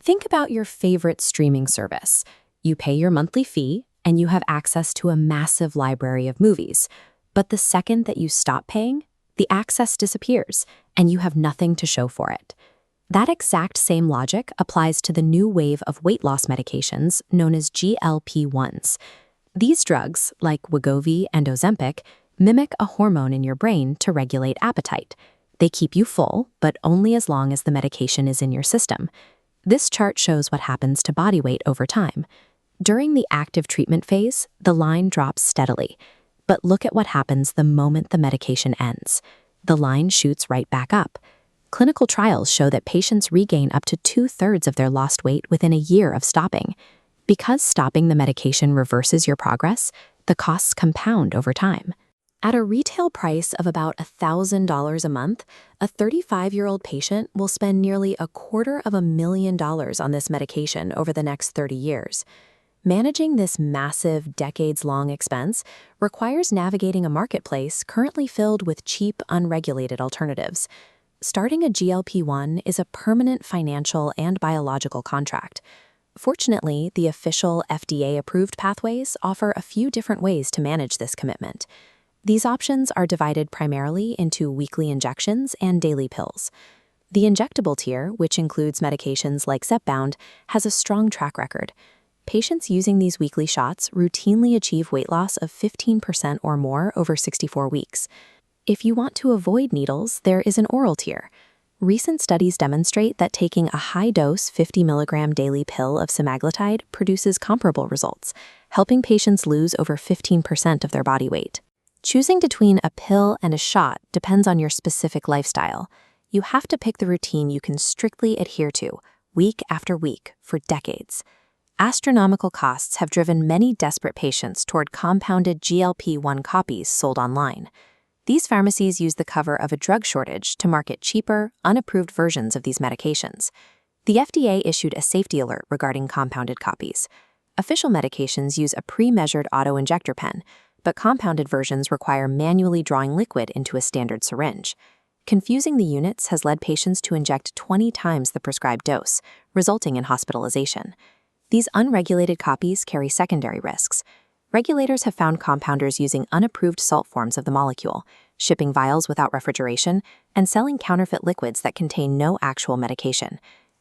Think about your favorite streaming service. You pay your monthly fee, and you have access to a massive library of movies. But the second that you stop paying, the access disappears, and you have nothing to show for it. That exact same logic applies to the new wave of weight loss medications known as GLP-1s. These drugs, like Wegovy and Ozempic, mimic a hormone in your brain to regulate appetite. They keep you full, but only as long as the medication is in your system. This chart shows what happens to body weight over time. During the active treatment phase, the line drops steadily. But look at what happens the moment the medication ends. The line shoots right back up. Clinical trials show that patients regain up to 2/3 of their lost weight within a year of stopping. Because stopping the medication reverses your progress, the costs compound over time. At a retail price of about $1,000 a month, a 35-year-old patient will spend nearly $250,000 on this medication over the next 30 years. Managing this massive, decades-long expense requires navigating a marketplace currently filled with cheap, unregulated alternatives. Starting a GLP-1 is a permanent financial and biological contract. Fortunately, the official FDA-approved pathways offer a few different ways to manage this commitment. These options are divided primarily into weekly injections and daily pills. The injectable tier, which includes medications like Zepbound, has a strong track record. Patients using these weekly shots routinely achieve weight loss of 15% or more over 64 weeks. If you want to avoid needles, there is an oral tier. Recent studies demonstrate that taking a high-dose 50 mg daily pill of semaglutide produces comparable results, helping patients lose over 15% of their body weight. Choosing between a pill and a shot depends on your specific lifestyle. You have to pick the routine you can strictly adhere to, week after week, for decades. Astronomical costs have driven many desperate patients toward compounded GLP-1 copies sold online. These pharmacies use the cover of a drug shortage to market cheaper, unapproved versions of these medications. The FDA issued a safety alert regarding compounded copies. Official medications use a pre-measured auto-injector pen, but compounded versions require manually drawing liquid into a standard syringe. Confusing the units has led patients to inject 20 times the prescribed dose, resulting in hospitalization. These unregulated copies carry secondary risks. Regulators have found compounders using unapproved salt forms of the molecule, shipping vials without refrigeration, and selling counterfeit liquids that contain no actual medication.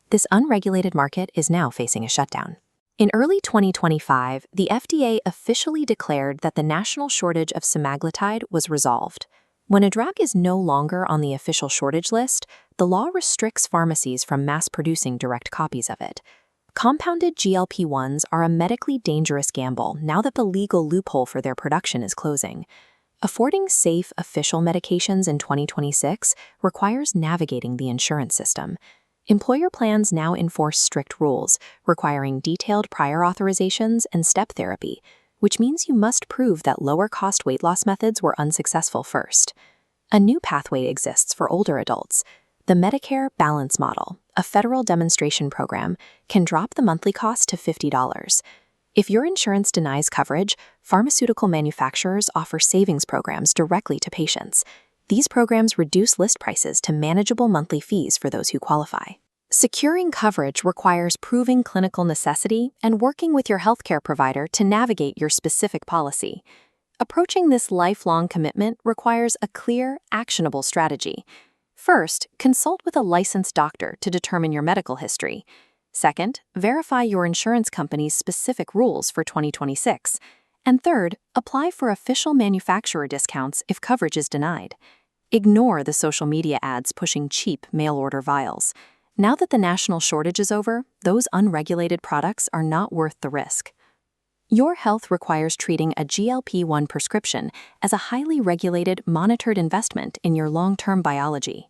This unregulated market is now facing a shutdown. In early 2025, the FDA officially declared that the national shortage of semaglutide was resolved. When a drug is no longer on the official shortage list, the law restricts pharmacies from mass-producing direct copies of it. Compounded GLP-1s are a medically dangerous gamble now that the legal loophole for their production is closing. Affording safe, official medications in 2026 requires navigating the insurance system. Employer plans now enforce strict rules, requiring detailed prior authorizations and step therapy, which means you must prove that lower-cost weight loss methods were unsuccessful first. A new pathway exists for older adults. The Medicare Balance Model, a federal demonstration program, can drop the monthly cost to $50. If your insurance denies coverage, pharmaceutical manufacturers offer savings programs directly to patients. These programs reduce list prices to manageable monthly fees for those who qualify. Securing coverage requires proving clinical necessity and working with your healthcare provider to navigate your specific policy. Approaching this lifelong commitment requires a clear, actionable strategy. First, consult with a licensed doctor to determine your medical history. Second, verify your insurance company's specific rules for 2026. And third, apply for official manufacturer discounts if coverage is denied. Ignore the social media ads pushing cheap mail-order vials. Now that the national shortage is over, those unregulated products are not worth the risk. Your health requires treating a GLP-1 prescription as a highly regulated, monitored investment in your long-term biology.